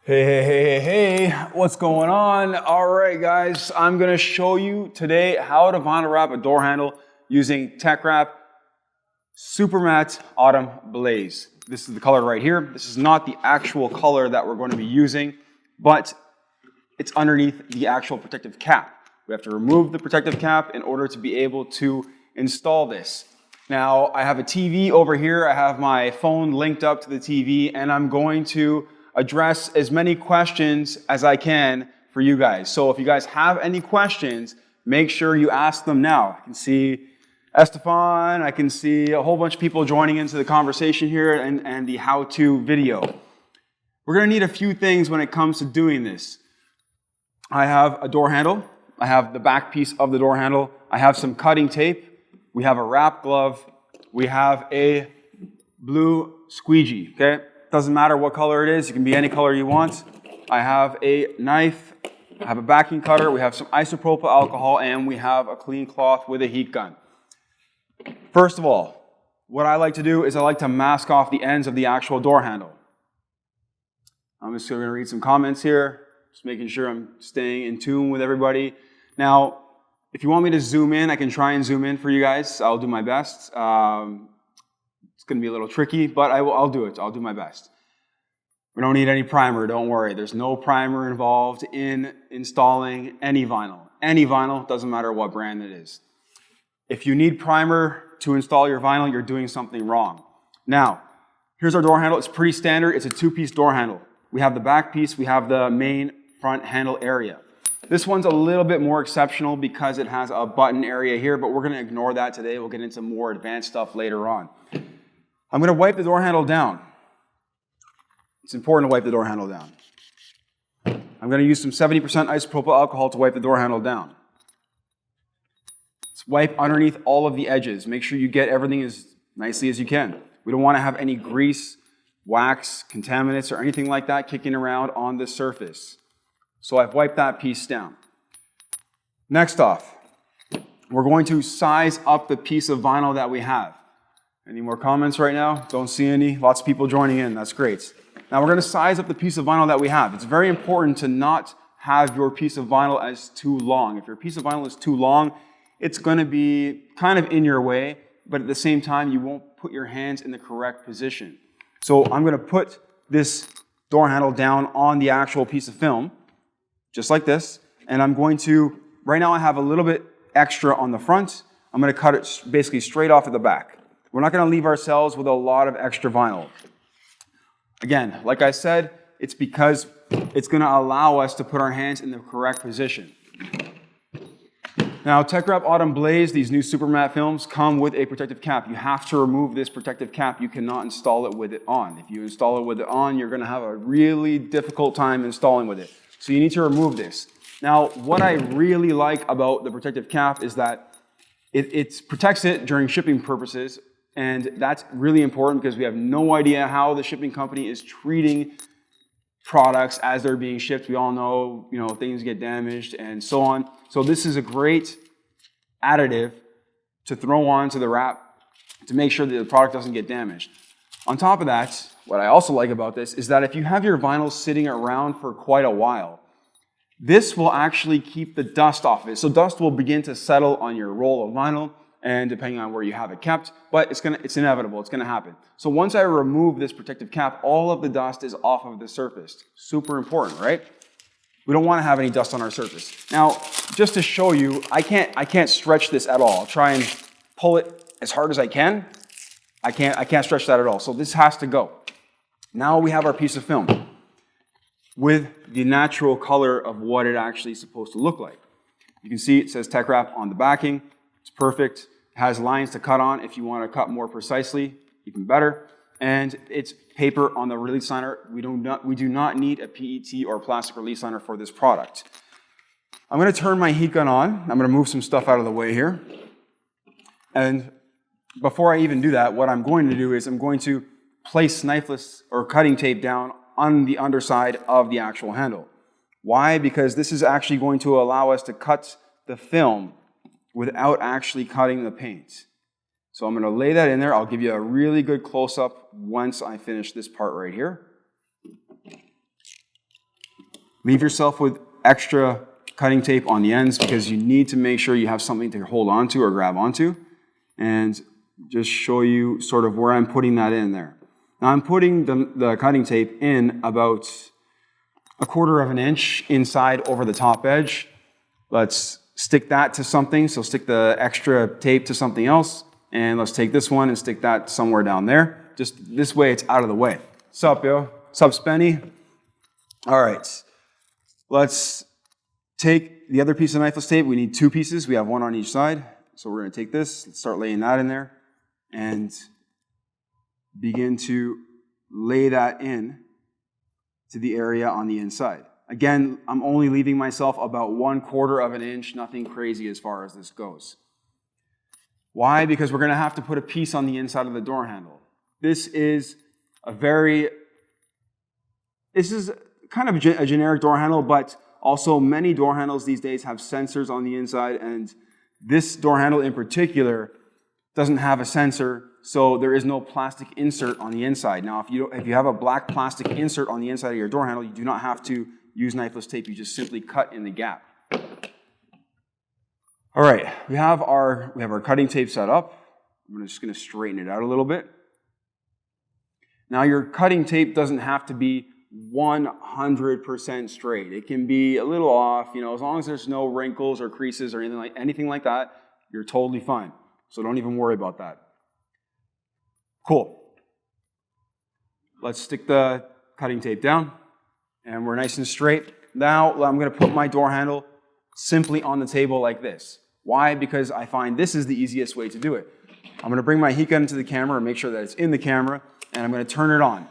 Hey, what's going on? All right, guys, I'm gonna show you today how to vinyl wrap a door handle using TeckWrap Super Matte Autumn Blaze. This is the color right here. This is not the actual color that we're going to be using, but it's underneath the actual protective cap. We have to remove the protective cap in order to be able to install this. Now, I have a TV over here. I have my phone linked up to the TV, and I'm going to address as many questions as I can for you guys. So if you guys have any questions, make sure you ask them now. I can see Estefan, I can see a whole bunch of people joining into the conversation here and the how-to video. We're gonna need a few things when it comes to doing this. I have a door handle. I have the back piece of the door handle. I have some cutting tape. We have a wrap glove. We have a blue squeegee, okay? Doesn't matter what color it is. It can be any color you want. I have a knife. I have a backing cutter. We have some isopropyl alcohol, and we have a clean cloth with a heat gun. First of all, what I like to do is I like to mask off the ends of the actual door handle. I'm just going to read some comments here, just making sure I'm staying in tune with everybody. Now, if you want me to zoom in, I can try and zoom in for you guys. I'll do my best. It's going to be a little tricky, but I'll do it. I'll do my best. We don't need any primer, don't worry. There's no primer involved in installing any vinyl. Any vinyl, doesn't matter what brand it is. If you need primer to install your vinyl, you're doing something wrong. Now, here's our door handle. It's pretty standard. It's a two-piece door handle. We have the back piece. We have the main front handle area. This one's a little bit more exceptional because it has a button area here, but we're going to ignore that today. We'll get into more advanced stuff later on. I'm going to wipe the door handle down. It's important to wipe the door handle down. I'm going to use some 70% isopropyl alcohol to wipe the door handle down. Let's wipe underneath all of the edges. Make sure you get everything as nicely as you can. We don't want to have any grease, wax, contaminants, or anything like that kicking around on the surface. So I've wiped that piece down. Next off, we're going to size up the piece of vinyl that we have. Any more comments right now? Don't see any. Lots of people joining in. That's great. Now we're going to size up the piece of vinyl that we have. It's very important to not have your piece of vinyl as too long. If your piece of vinyl is too long, it's going to be kind of in your way, but at the same time, you won't put your hands in the correct position. So I'm going to put this door handle down on the actual piece of film, just like this, and I'm going to, right now I have a little bit extra on the front. I'm going to cut it basically straight off at the back. We're not going to leave ourselves with a lot of extra vinyl. Again, like I said, it's because it's going to allow us to put our hands in the correct position. Now, TeckWrap Autumn Blaze, these new super matte films come with a protective cap. You have to remove this protective cap. You cannot install it with it on. If you install it with it on, you're going to have a really difficult time installing with it. So you need to remove this. Now, what I really like about the protective cap is that it protects it during shipping purposes. And that's really important because we have no idea how the shipping company is treating products as they're being shipped. We all know, things get damaged and so on. So this is a great additive to throw onto the wrap to make sure that the product doesn't get damaged. On top of that, what I also like about this is that if you have your vinyl sitting around for quite a while, this will actually keep the dust off of it. So dust will begin to settle on your roll of vinyl, and depending on where you have it kept, but it's inevitable, it's gonna happen. So once I remove this protective cap, all of the dust is off of the surface. Super important, right? We don't wanna have any dust on our surface. Now, just to show you, I can't stretch this at all. I'll try and pull it as hard as I can. I can't stretch that at all. So this has to go. Now we have our piece of film with the natural color of what it actually is supposed to look like. You can see it says TeckWrap on the backing. It's perfect. It has lines to cut on if you want to cut more precisely, even better. And it's paper on the release liner. We do not need a PET or plastic release liner for this product. I'm going to turn my heat gun on. I'm going to move some stuff out of the way here. And before I even do that, what I'm going to do is I'm going to place knifeless or cutting tape down on the underside of the actual handle. Why? Because this is actually going to allow us to cut the film without actually cutting the paint. So I'm going to lay that in there. I'll give you a really good close-up once I finish this part right here. Leave yourself with extra cutting tape on the ends because you need to make sure you have something to hold onto or grab onto. And just show you sort of where I'm putting that in there. Now I'm putting the cutting tape in about 1/4 of an inch inside over the top edge. Let's stick that to something. So stick the extra tape to something else. And let's take this one and stick that somewhere down there. Just this way it's out of the way. Sup, yo? Sup, Spenny? All right. Let's take the other piece of knifeless tape. We need 2 pieces. We have 1 on each side. So we're going to take this, let's start laying that in there, and begin to lay that in to the area on the inside. Again, I'm only leaving myself about 1/4 of an inch, nothing crazy as far as this goes. Why? Because we're going to have to put a piece on the inside of the door handle. This is kind of a generic door handle, but also many door handles these days have sensors on the inside, and this door handle in particular doesn't have a sensor, so there is no plastic insert on the inside. Now, if you have a black plastic insert on the inside of your door handle, you do not have to use knifeless tape. You just simply cut in the gap. All right, we have our cutting tape set up. I'm just going to straighten it out a little bit. Now, your cutting tape doesn't have to be 100% straight. It can be a little off, as long as there's no wrinkles or creases or anything like that, you're totally fine. So don't even worry about that. Cool. Let's stick the cutting tape down, and we're nice and straight. Now I'm going to put my door handle simply on the table like this. Why? Because I find this is the easiest way to do it. I'm going to bring my heat gun into the camera and make sure that it's in the camera, and I'm going to turn it on.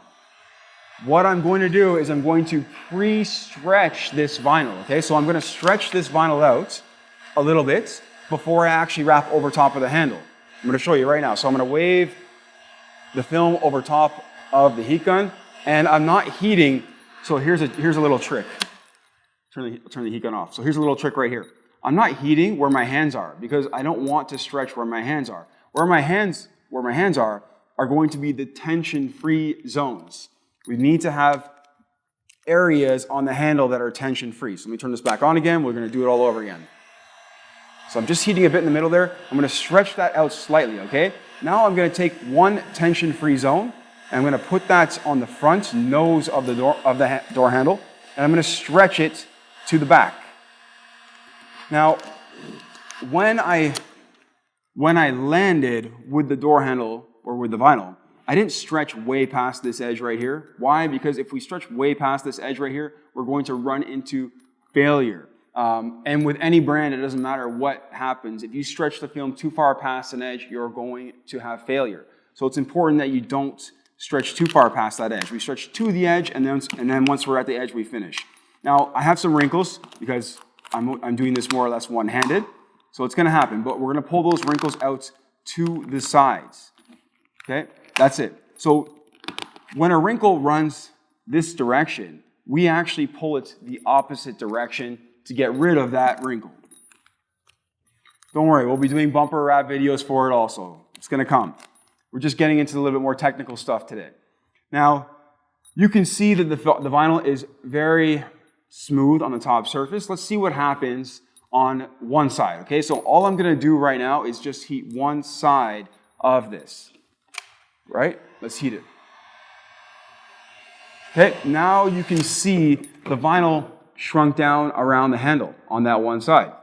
What I'm going to do is I'm going to pre-stretch this vinyl, okay? So I'm going to stretch this vinyl out a little bit before I actually wrap over top of the handle. I'm going to show you right now. So I'm going to wave the film over top of the heat gun, and I'm not heating. So here's a little trick. Turn the heat gun off. So here's a little trick right here. I'm not heating where my hands are because I don't want to stretch where my hands are. Where my hands are going to be the tension-free zones. We need to have areas on the handle that are tension-free. So let me turn this back on again. We're going to do it all over again. So I'm just heating a bit in the middle there. I'm going to stretch that out slightly, okay? Now I'm going to take one tension-free zone, and I'm going to put that on the front nose of the door handle, and I'm going to stretch it to the back. Now, when I landed with the door handle or with the vinyl, I didn't stretch way past this edge right here. Why? Because if we stretch way past this edge right here, we're going to run into failure. And with any brand, it doesn't matter what happens. If you stretch the film too far past an edge, you're going to have failure. So it's important that you don't stretch too far past that edge. We stretch to the edge, and then once we're at the edge, we finish. Now, I have some wrinkles because I'm doing this more or less one-handed. So it's going to happen, but we're going to pull those wrinkles out to the sides. Okay? That's it. So when a wrinkle runs this direction, we actually pull it the opposite direction to get rid of that wrinkle. Don't worry, we'll be doing bumper wrap videos for it also. It's going to come. We're just getting into a little bit more technical stuff today. Now, you can see that the vinyl is very smooth on the top surface. Let's see what happens on one side, okay? So all I'm going to do right now is just heat one side of this. Right? Let's heat it. Okay, now you can see the vinyl shrunk down around the handle on that one side.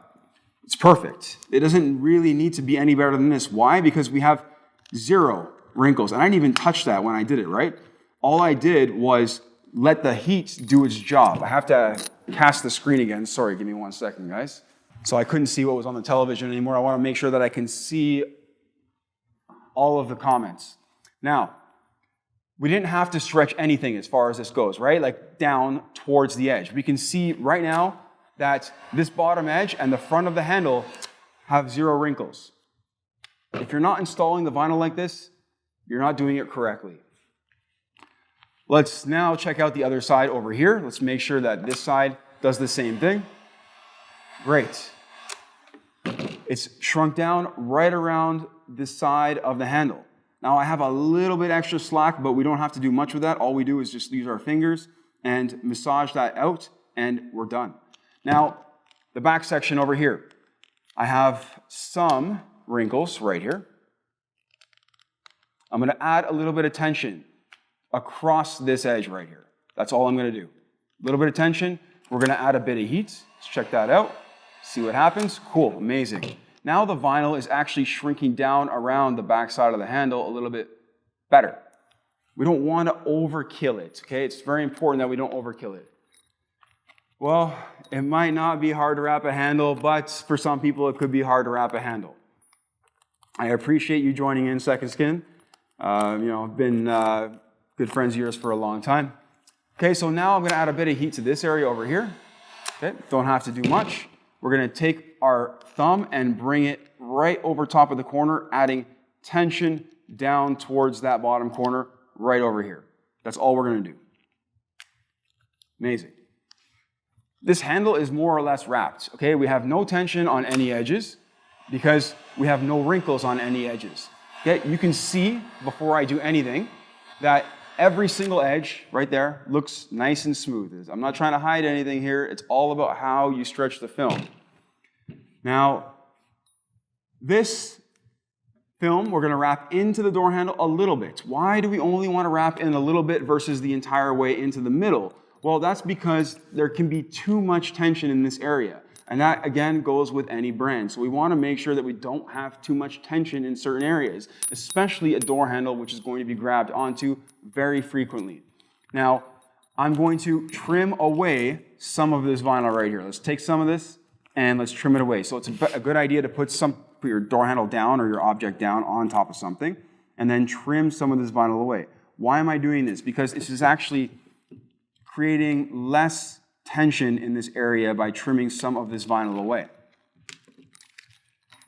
It's perfect. It doesn't really need to be any better than this. Why? Because we have 0 wrinkles. And I didn't even touch that when I did it, right? All I did was let the heat do its job. I have to cast the screen again. Sorry, give me 1 second, guys. So I couldn't see what was on the television anymore. I want to make sure that I can see all of the comments. Now, we didn't have to stretch anything as far as this goes, right? Like down towards the edge. We can see right now that this bottom edge and the front of the handle have 0 wrinkles. If you're not installing the vinyl like this, you're not doing it correctly. Let's now check out the other side over here. Let's make sure that this side does the same thing. Great. It's shrunk down right around the side of the handle. Now I have a little bit extra slack, but we don't have to do much with that. All we do is just use our fingers and massage that out and we're done. Now, the back section over here. I have some wrinkles right here. I'm going to add a little bit of tension across this edge right here. That's all I'm going to do. A little bit of tension. We're going to add a bit of heat. Let's check that out. See what happens. Cool. Amazing. Now the vinyl is actually shrinking down around the back side of the handle a little bit better. We don't want to overkill it, okay? It's very important that we don't overkill it. Well, it might not be hard to wrap a handle, but for some people it could be hard to wrap a handle. I appreciate you joining in Second Skin. I've been good friends of yours for a long time. Okay, so now I'm going to add a bit of heat to this area over here. Okay, don't have to do much. We're going to take our thumb and bring it right over top of the corner, adding tension down towards that bottom corner right over here. That's all we're going to do. Amazing. This handle is more or less wrapped. Okay, we have no tension on any edges because we have no wrinkles on any edges. Okay, you can see before I do anything that every single edge right there looks nice and smooth. I'm not trying to hide anything here. It's all about how you stretch the film. Now, this film we're going to wrap into the door handle a little bit. Why do we only want to wrap in a little bit versus the entire way into the middle? Well, that's because there can be too much tension in this area. And that, again, goes with any brand. So we want to make sure that we don't have too much tension in certain areas, especially a door handle, which is going to be grabbed onto very frequently. Now, I'm going to trim away some of this vinyl right here. Let's take some of this and let's trim it away. So it's a good idea to put your door handle down or your object down on top of something and then trim some of this vinyl away. Why am I doing this? Because this is actually creating less tension in this area by trimming some of this vinyl away.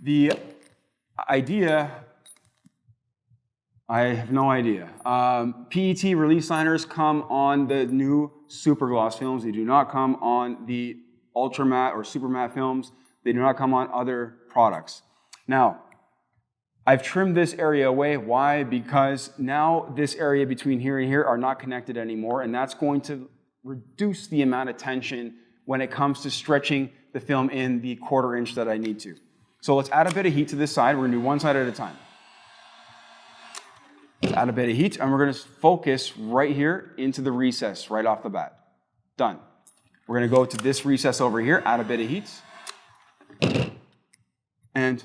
The idea, I have no idea. PET release liners come on the new super gloss films. They do not come on the ultra matte or super matte films. They do not come on other products. Now, I've trimmed this area away. Why? Because now this area between here and here are not connected anymore, and that's going to reduce the amount of tension when it comes to stretching the film in the 1/4 inch that I need to. So let's add a bit of heat to this side. We're going to do one side at a time. Let's add a bit of heat, and we're going to focus right here into the recess right off the bat. Done. We're going to go to this recess over here, add a bit of heat, and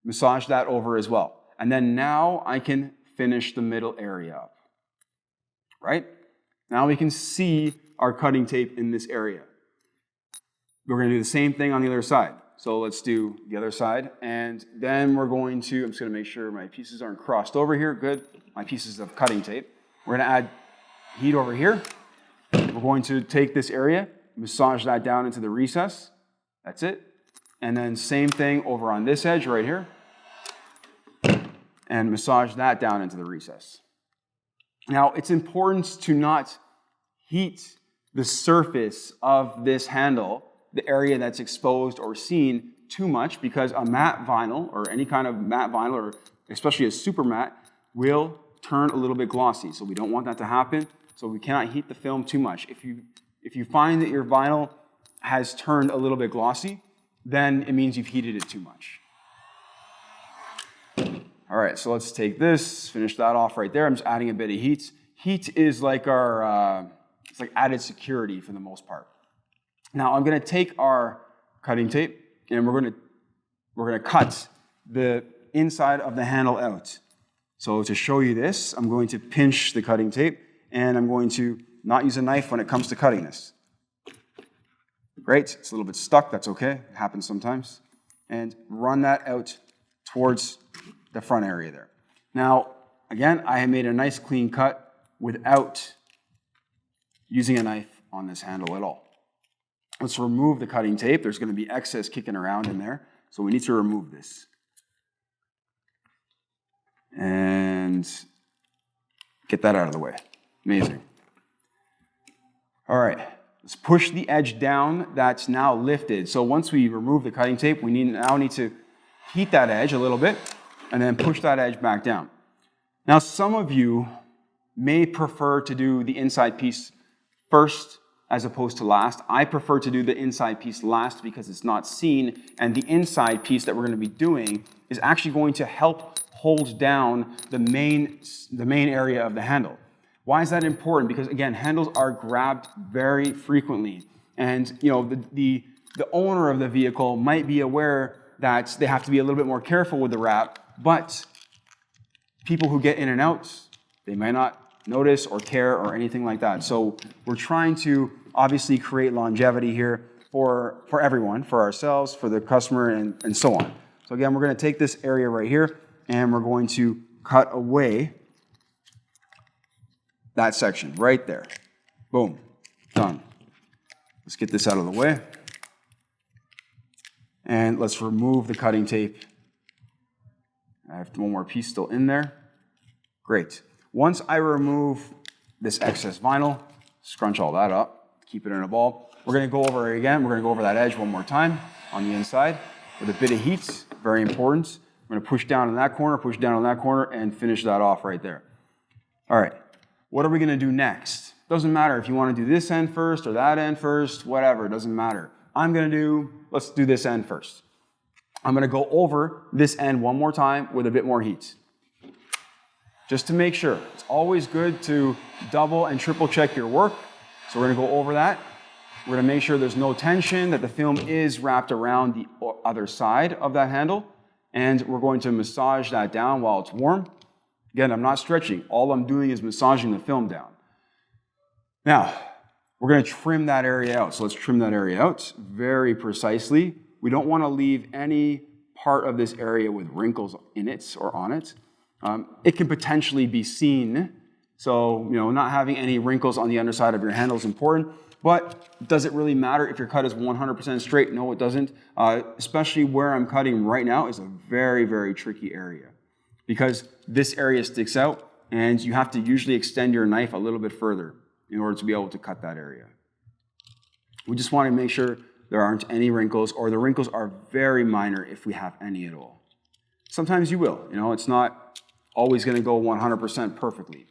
massage that over as well. And then now I can finish the middle area up. Right? Now we can see our cutting tape in this area. We're going to do the same thing on the other side. So let's do the other side. And then we're going to, I'm just going to make sure my pieces aren't crossed over here. Good. My pieces of cutting tape. We're going to add heat over here. We're going to take this area, massage that down into the recess. That's it. And then same thing over on this edge right here. And massage that down into the recess. Now, it's important to not heat the surface of this handle, the area that's exposed or seen, too much, because a matte vinyl, or any kind of matte vinyl, or especially a super matte, will turn a little bit glossy. So we don't want that to happen. So we cannot heat the film too much. If you find that your vinyl has turned a little bit glossy, then it means you've heated it too much. All right, so let's take this, finish that off right there. I'm just adding a bit of heat. Heat is like our, it's like added security for the most part. Now I'm gonna take our cutting tape and we're gonna cut the inside of the handle out. So to show you this, I'm going to pinch the cutting tape and I'm going to not use a knife when it comes to cutting this. Great, it's a little bit stuck, that's okay, it happens sometimes. And run that out towards the front area there. Now, again, I have made a nice clean cut without using a knife on this handle at all. Let's remove the cutting tape. There's going to be excess kicking around in there, so we need to remove this. And get that out of the way. Amazing. All right, let's push the edge down that's now lifted. So once we remove the cutting tape, we now need to heat that edge a little bit and then push that edge back down. Now, some of you may prefer to do the inside piece first as opposed to last. I prefer to do the inside piece last because it's not seen, and the inside piece that we're going to be doing is actually going to help hold down the main area of the handle. Why is that important? Because again, handles are grabbed very frequently, and the owner of the vehicle might be aware that they have to be a little bit more careful with the wrap, but people who get in and out, they might not notice or care or anything like that. So we're trying to obviously create longevity here for everyone, for ourselves, for the customer, and so on. So again, we're going to take this area right here, and we're going to cut away that section right there. Boom. Done. Let's get this out of the way. And let's remove the cutting tape. I have one more piece still in there. Great. Once I remove this excess vinyl, scrunch all that up, keep it in a ball. We're going to go over it again. We're going to go over that edge one more time on the inside with a bit of heat. Very important. We're going to push down in that corner, push down on that corner, and finish that off right there. All right. What are we going to do next? Doesn't matter if you want to do this end first or that end first, whatever, it doesn't matter. Let's do this end first. I'm going to go over this end one more time with a bit more heat. Just to make sure. It's always good to double and triple check your work. So we're going to go over that. We're going to make sure there's no tension, that the film is wrapped around the other side of that handle. And we're going to massage that down while it's warm. Again, I'm not stretching. All I'm doing is massaging the film down. Now, we're going to trim that area out. So let's trim that area out very precisely. We don't want to leave any part of this area with wrinkles in it or on it. It can potentially be seen. So, not having any wrinkles on the underside of your handle is important. But does it really matter if your cut is 100% straight? No, it doesn't. Especially where I'm cutting right now is a very, very tricky area because this area sticks out and you have to usually extend your knife a little bit further in order to be able to cut that area. We just want to make sure there aren't any wrinkles, or the wrinkles are very minor if we have any at all. Sometimes you will. It's not always going to go 100% perfectly.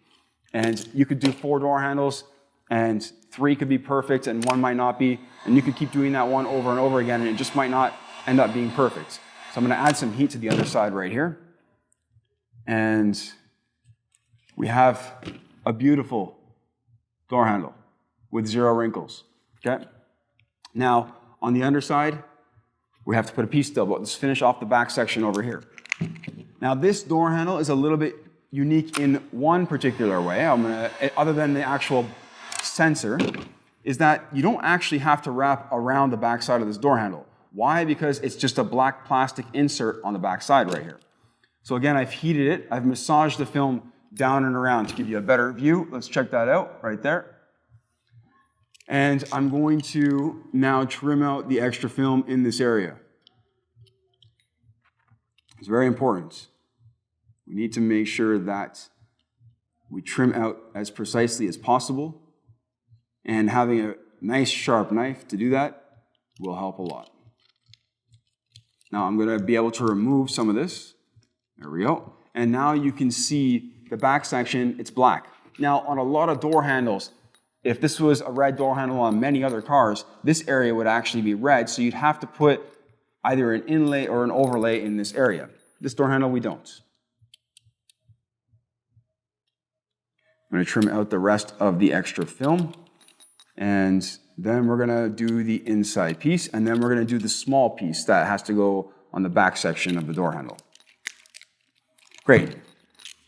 And you could do 4 door handles, and 3 could be perfect, and 1 might not be. And you could keep doing that one over and over again, and it just might not end up being perfect. So I'm going to add some heat to the other side right here. And we have a beautiful door handle with 0 wrinkles. Okay? Now, on the underside, we have to put a piece still, but let's finish off the back section over here. Now, this door handle is a little bit unique in one particular way, other than the actual sensor, is that you don't actually have to wrap around the back side of this door handle. Why? Because it's just a black plastic insert on the back side right here. So again, I've heated it. I've massaged the film down and around to give you a better view. Let's check that out right there. And I'm going to now trim out the extra film in this area. It's very important. We need to make sure that we trim out as precisely as possible. And having a nice sharp knife to do that will help a lot. Now I'm going to be able to remove some of this. There we go. And now you can see the back section, it's black. Now on a lot of door handles, if this was a red door handle on many other cars, this area would actually be red, so you'd have to put either an inlay or an overlay in this area. This door handle, we don't. I'm going to trim out the rest of the extra film, and then we're going to do the inside piece, and then we're going to do the small piece that has to go on the back section of the door handle. Great.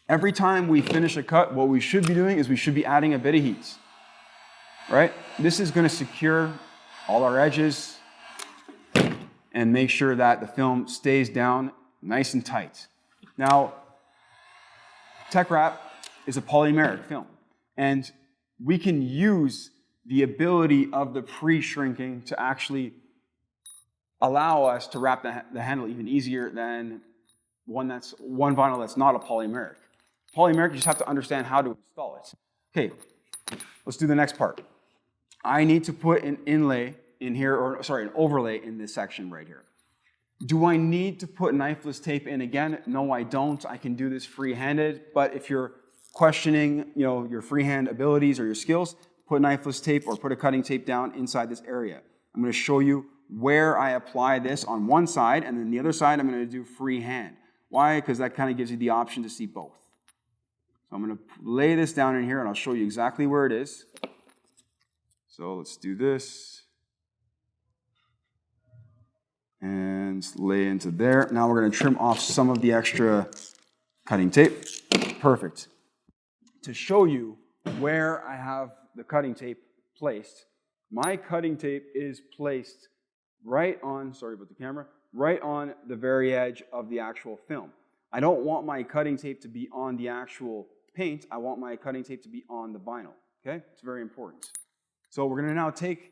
Every time we finish a cut, what we should be doing is we should be adding a bit of heat. Right? This is going to secure all our edges and make sure that the film stays down nice and tight. Now, TeckWrap is a polymeric film, and we can use the ability of the pre-shrinking to actually allow us to wrap the handle even easier than one vinyl that's not a polymeric. Polymeric, you just have to understand how to install it. Okay, let's do the next part. I need to put an inlay in here, an overlay in this section right here. Do I need to put knifeless tape in again? No, I don't. I can do this free-handed, but if you're questioning, your freehand abilities or your skills, put knifeless tape or put a cutting tape down inside this area. I'm going to show you where I apply this on one side, and then the other side I'm going to do freehand. Why? Because that kind of gives you the option to see both. So I'm going to lay this down in here, and I'll show you exactly where it is. So let's do this. And lay into there. Now we're going to trim off some of the extra cutting tape. Perfect. To show you where I have the cutting tape placed, my cutting tape is placed right on, sorry about the camera, right on the very edge of the actual film. I don't want my cutting tape to be on the actual paint. I want my cutting tape to be on the vinyl. Okay? It's very important. So we're going to now take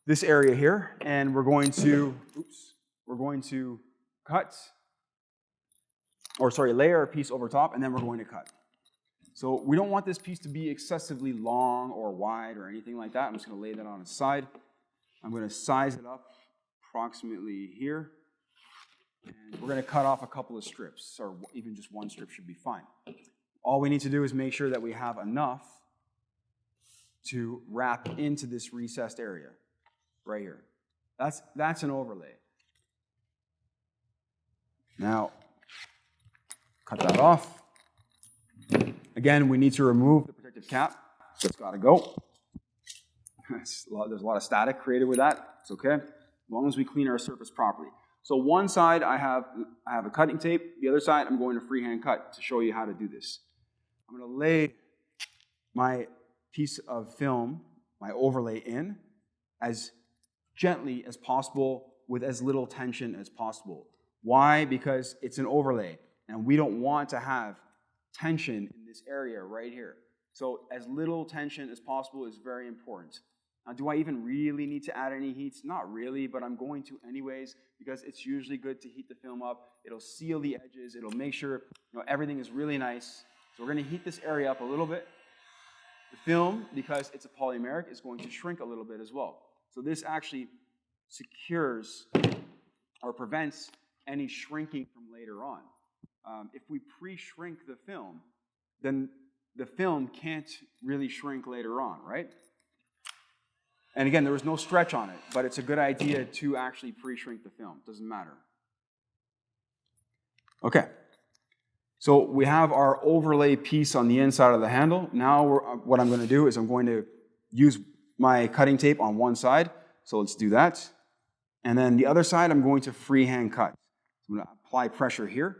this area here, and we're going to cut, or sorry, layer a piece over top, and then we're going to cut. So we don't want this piece to be excessively long or wide or anything like that. I'm just going to lay that on its side. I'm going to size it up approximately here, and we're going to cut off a couple of strips, or even just one strip should be fine. All we need to do is make sure that we have enough to wrap into this recessed area. Right here. That's an overlay. Now, cut that off. Again, we need to remove the protective cap. So it's got to go. There's a lot of static created with that. It's okay, as long as we clean our surface properly. So one side I have a cutting tape. The other side I'm going to freehand cut to show you how to do this. I'm going to lay my piece of film, my overlay in, as gently as possible with as little tension as possible. Why? Because it's an overlay, and we don't want to have tension in this area right here. So as little tension as possible is very important. Now, do I even really need to add any heats? Not really, but I'm going to anyways because it's usually good to heat the film up. It'll seal the edges. It'll make sure everything is really nice. So we're going to heat this area up a little bit. The film, because it's a polymeric, is going to shrink a little bit as well. So this actually secures or prevents any shrinking from later on. If we pre-shrink the film, then the film can't really shrink later on, right? And again, there was no stretch on it, but it's a good idea to actually pre-shrink the film. Doesn't matter. Okay. So we have our overlay piece on the inside of the handle. Now what I'm going to do is I'm going to use my cutting tape on one side. So let's do that. And then the other side, I'm going to freehand cut. I'm going to apply pressure here.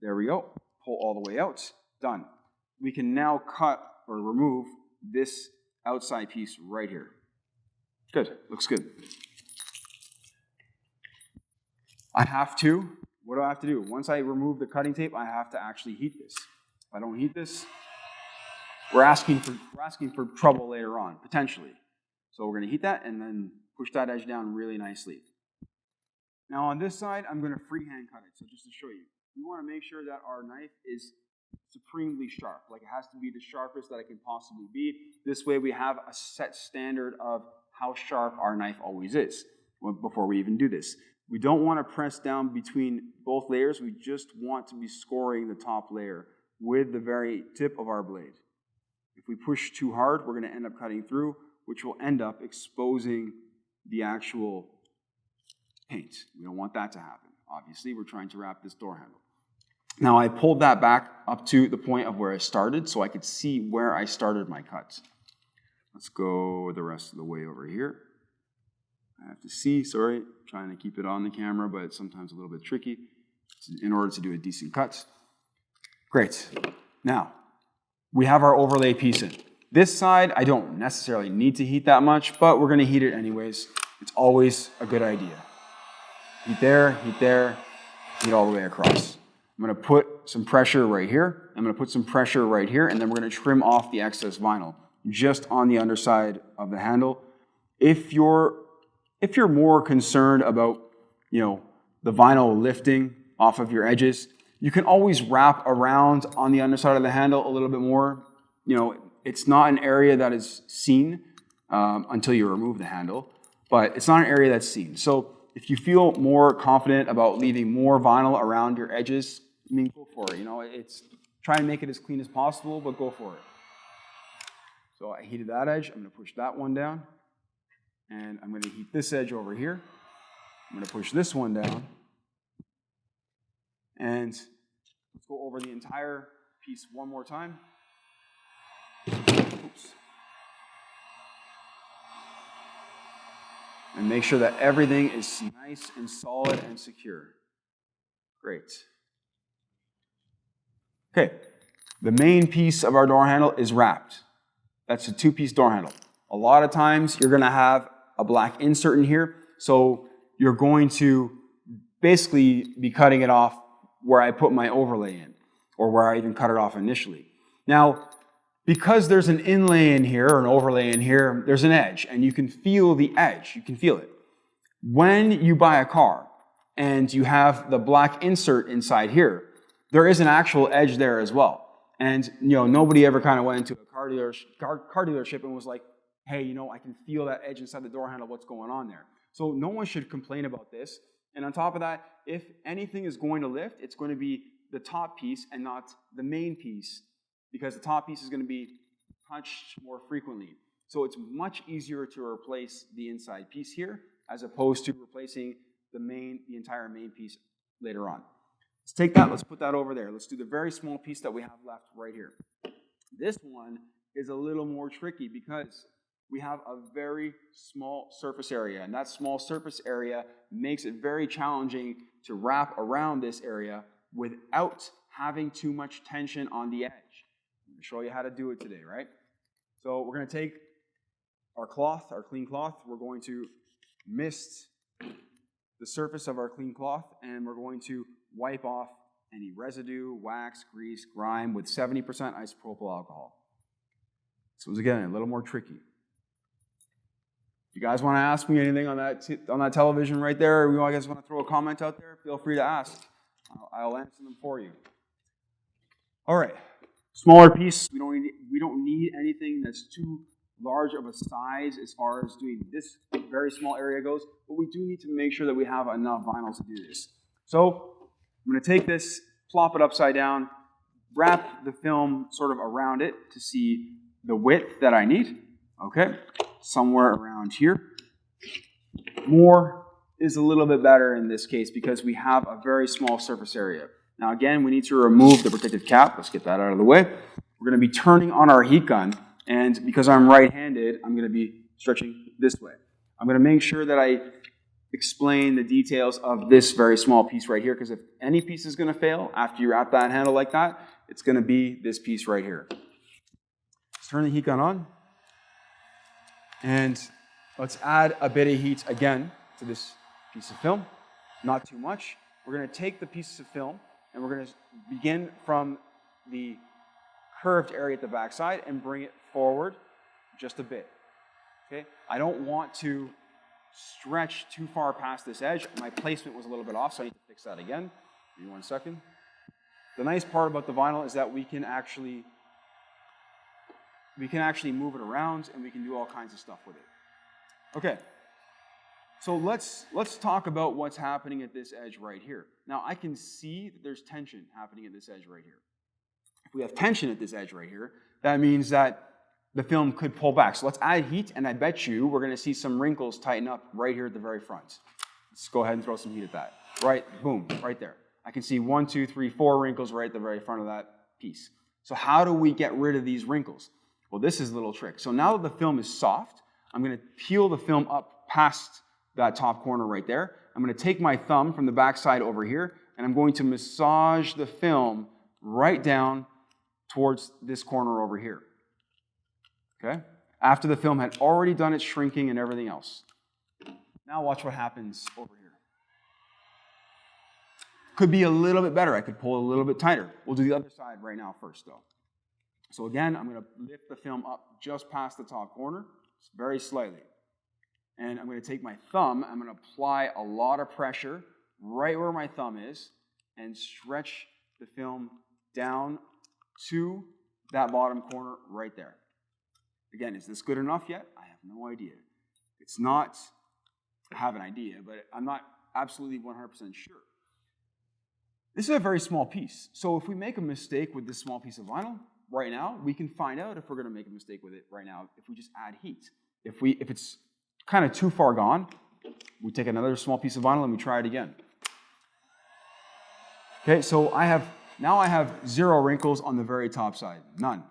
There we go. Pull all the way out. Done. We can now cut or remove this outside piece right here. Good. Looks good. What do I have to do? Once I remove the cutting tape, I have to actually heat this. If I don't heat this, we're asking for trouble later on, potentially. So we're going to heat that and then push that edge down really nicely. Now on this side, I'm going to freehand cut it. So just to show you, we want to make sure that our knife is supremely sharp. Like it has to be the sharpest that it can possibly be. This way we have a set standard of how sharp our knife always is before we even do this. We don't want to press down between both layers. We just want to be scoring the top layer with the very tip of our blade. If we push too hard, we're going to end up cutting through, which will end up exposing the actual paint. We don't want that to happen. Obviously, we're trying to wrap this door handle. Now, I pulled that back up to the point of where I started so I could see where I started my cuts. Let's go the rest of the way over here. I have to see, sorry, trying to keep it on the camera, but it's sometimes a little bit tricky in order to do a decent cut. Great. Now, we have our overlay piece in. This side, I don't necessarily need to heat that much, but we're going to heat it anyways. It's always a good idea. Heat there, heat all the way across. I'm going to put some pressure right here. I'm going to put some pressure right here, and then we're going to trim off the excess vinyl just on the underside of the handle. If you're more concerned about, the vinyl lifting off of your edges, you can always wrap around on the underside of the handle a little bit more. It's not an area that is seen until you remove the handle, but it's not an area that's seen. So if you feel more confident about leaving more vinyl around your edges, go for it. Try and make it as clean as possible, but go for it. So I heated that edge. I'm going to push that one down. And I'm going to heat this edge over here. I'm going to push this one down. And let's go over the entire piece one more time. Oops. And make sure that everything is nice and solid and secure. Great. Okay, the main piece of our door handle is wrapped. That's a two-piece door handle. A lot of times you're going to have a black insert in here, so you're going to basically be cutting it off where I put my overlay in, or where I even cut it off initially. Now, because there's an inlay in here, or an overlay in here, there's an edge, and you can feel the edge. You can feel it. When you buy a car, and you have the black insert inside here, there is an actual edge there as well. And nobody ever kind of went into a car dealership and was like, hey, I can feel that edge inside the door handle, what's going on there? So no one should complain about this. And on top of that, if anything is going to lift, it's going to be the top piece and not the main piece, because the top piece is going to be touched more frequently. So it's much easier to replace the inside piece here as opposed to replacing the entire main piece later on. Let's take that, let's put that over there. Let's do the very small piece that we have left right here. This one is a little more tricky because we have a very small surface area, and that small surface area makes it very challenging to wrap around this area without having too much tension on the edge. I'm going to show you how to do it today, right? So we're going to take our cloth, our clean cloth, we're going to mist the surface of our clean cloth, and we're going to wipe off any residue, wax, grease, grime with 70% isopropyl alcohol. This was, again, a little more tricky. If you guys want to ask me anything on that television right there, or you guys want to throw a comment out there, feel free to ask. I'll answer them for you. All right, smaller piece. We don't need anything that's too large of a size as far as doing this very small area goes, but we do need to make sure that we have enough vinyl to do this. So I'm going to take this, plop it upside down, wrap the film sort of around it to see the width that I need. Okay, somewhere around here. More is a little bit better in this case because we have a very small surface area. Now again, we need to remove the protective cap. Let's get that out of the way. We're going to be turning on our heat gun, and because I'm right-handed, I'm going to be stretching this way. I'm going to make sure that I explain the details of this very small piece right here, because if any piece is going to fail after you wrap that handle like that, it's going to be this piece right here. Let's turn the heat gun on, and let's add a bit of heat again to this piece of film. Not too much. We're going to take the pieces of film, and we're going to begin from the curved area at the backside and bring it forward just a bit. Okay? I don't want to stretch too far past this edge. My placement was a little bit off, so I need to fix that again. Give me 1 second. The nice part about the vinyl is that we can actually move it around, and we can do all kinds of stuff with it. Okay. So let's talk about what's happening at this edge right here. Now I can see that there's tension happening at this edge right here. If we have tension at this edge right here, that means that the film could pull back. So let's add heat, and I bet you we're going to see some wrinkles tighten up right here at the very front. Let's go ahead and throw some heat at that. Right, boom, right there. I can see 1, 2, 3, 4 wrinkles right at the very front of that piece. So how do we get rid of these wrinkles? Well, this is a little trick. So now that the film is soft, I'm going to peel the film up past that top corner right there. I'm going to take my thumb from the back side over here, and I'm going to massage the film right down towards this corner over here. Okay? After the film had already done its shrinking and everything else. Now watch what happens over here. Could be a little bit better. I could pull a little bit tighter. We'll do the other side right now first, though. So again, I'm going to lift the film up just past the top corner, very slightly. And I'm going to take my thumb, I'm going to apply a lot of pressure right where my thumb is and stretch the film down to that bottom corner right there. Again, is this good enough yet? I have no idea. It's not, I have an idea, but I'm not absolutely 100% sure. This is a very small piece. So if we make a mistake with this small piece of vinyl, right now, we can find out if we're going to make a mistake with it right now if we just add heat. If it's kind of too far gone, we take another small piece of vinyl and we try it again. Okay, so now I have 0 wrinkles on the very top side, none.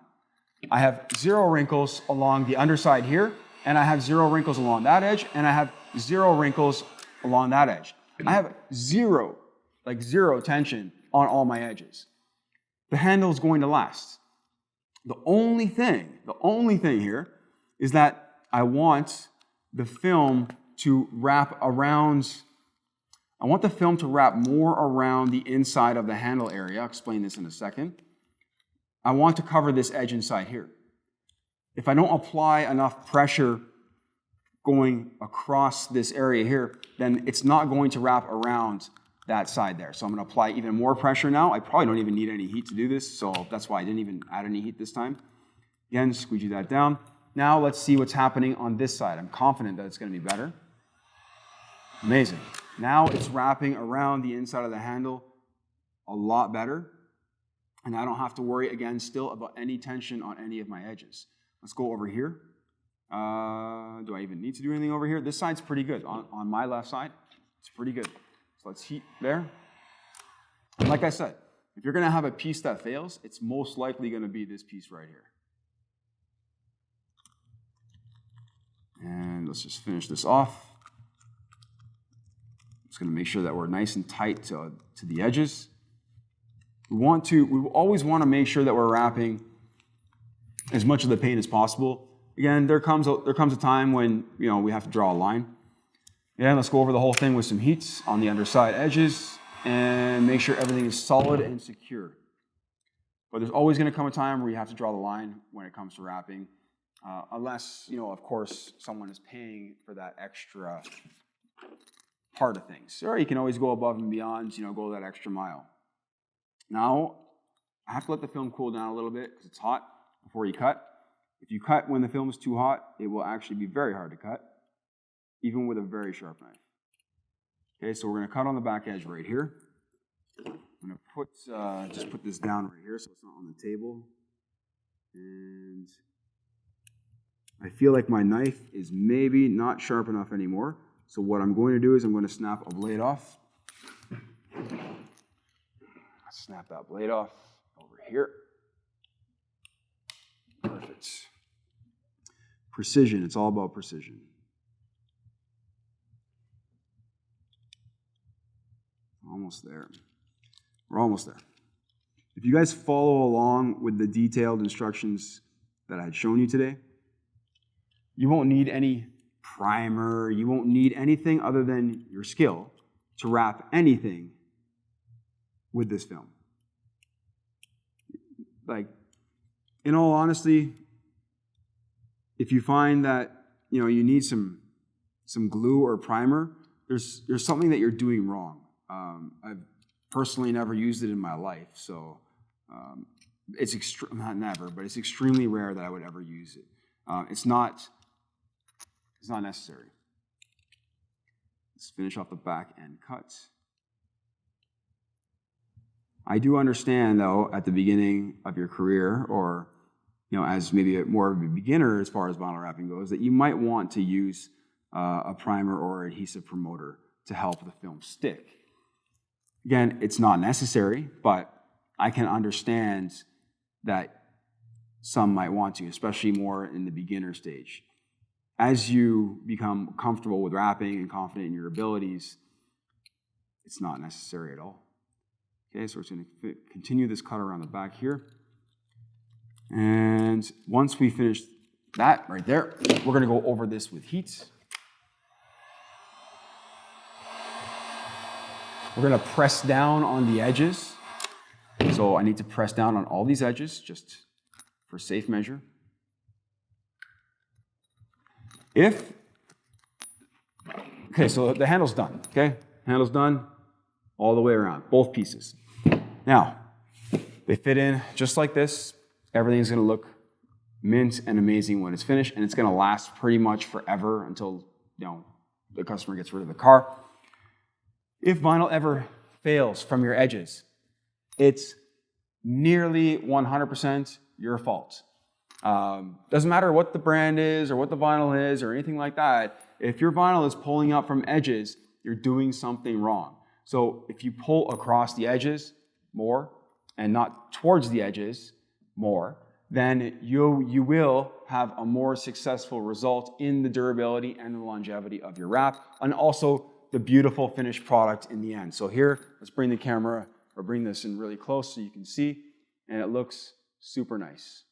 I have 0 wrinkles along the underside here, and I have 0 wrinkles along that edge, and I have 0 wrinkles along that edge. I have zero tension on all my edges. The handle is going to last. The only thing here is that I want the film to wrap around, I want the film to wrap more around the inside of the handle area. I'll explain this in a second. I want to cover this edge inside here. If I don't apply enough pressure going across this area here, then it's not going to wrap around that side there. So I'm going to apply even more pressure now. I probably don't even need any heat to do this, so that's why I didn't even add any heat this time. Again, squeegee that down. Now let's see what's happening on this side. I'm confident that it's going to be better. Amazing. Now it's wrapping around the inside of the handle a lot better. And I don't have to worry, again, still about any tension on any of my edges. Let's go over here. Do I even need to do anything over here? This side's pretty good. On my left side, it's pretty good. So let's heat there. And like I said, if you're going to have a piece that fails, it's most likely going to be this piece right here. And let's just finish this off. Just going to make sure that we're nice and tight to the edges. We always want to make sure that we're wrapping as much of the paint as possible. Again, there comes a time when we have to draw a line. And let's go over the whole thing with some heat on the underside edges and make sure everything is solid and secure. But there's always going to come a time where you have to draw the line when it comes to wrapping, unless of course, someone is paying for that extra part of things. Or you can always go above and beyond, go that extra mile. Now, I have to let the film cool down a little bit because it's hot before you cut. If you cut when the film is too hot, it will actually be very hard to cut, even with a very sharp knife. Okay, so we're going to cut on the back edge right here. I'm going to just put this down right here so it's not on the table. And I feel like my knife is maybe not sharp enough anymore. So what I'm going to do is I'm going to snap a blade off. Snap that blade off over here. Perfect. Precision, it's all about precision. Almost there. We're almost there. If you guys follow along with the detailed instructions that I had shown you today, you won't need any primer, you won't need anything other than your skill to wrap anything with this film. Like, in all honesty, if you find that you need some glue or primer, there's something that you're doing wrong. I've personally never used it in my life, so it's not never, but it's extremely rare that I would ever use it. It's not necessary. Let's finish off the back end cut. I do understand, though, at the beginning of your career, or as maybe more of a beginner as far as vinyl wrapping goes, that you might want to use a primer or adhesive promoter to help the film stick. Again, it's not necessary, but I can understand that some might want to, especially more in the beginner stage. As you become comfortable with wrapping and confident in your abilities, it's not necessary at all. Okay, so we're going to continue this cut around the back here. And once we finish that right there, we're going to go over this with heat. We're going to press down on the edges. So I need to press down on all these edges just for safe measure. Okay, so the handle's done, okay? Handle's done all the way around, both pieces. Now, they fit in just like this. Everything's going to look mint and amazing when it's finished, and it's going to last pretty much forever until the customer gets rid of the car. If vinyl ever fails from your edges, it's nearly 100% your fault. Doesn't matter what the brand is or what the vinyl is or anything like that. If your vinyl is pulling up from edges, you're doing something wrong. So if you pull across the edges more and not towards the edges more, then you will have a more successful result in the durability and the longevity of your wrap, and also the beautiful finished product in the end. So here, let's bring the camera, or bring this in really close so you can see, and it looks super nice.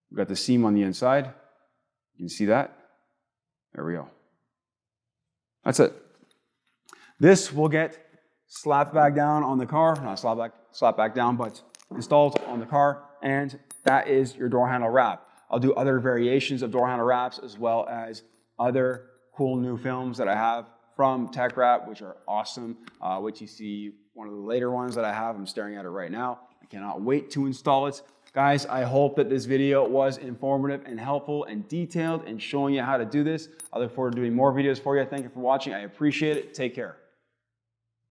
We've got the seam on the inside. You can see that. There we go. That's it. This will get slapped back down on the car, not slapped back down, but installed on the car, and that is your door handle wrap. I'll do other variations of door handle wraps as well as other cool new films that I have from TeckWrap, which are awesome, which you see one of the later ones that I have. I'm staring at it right now. I cannot wait to install it. Guys, I hope that this video was informative and helpful and detailed and showing you how to do this. I look forward to doing more videos for you. Thank you for watching. I appreciate it. Take care.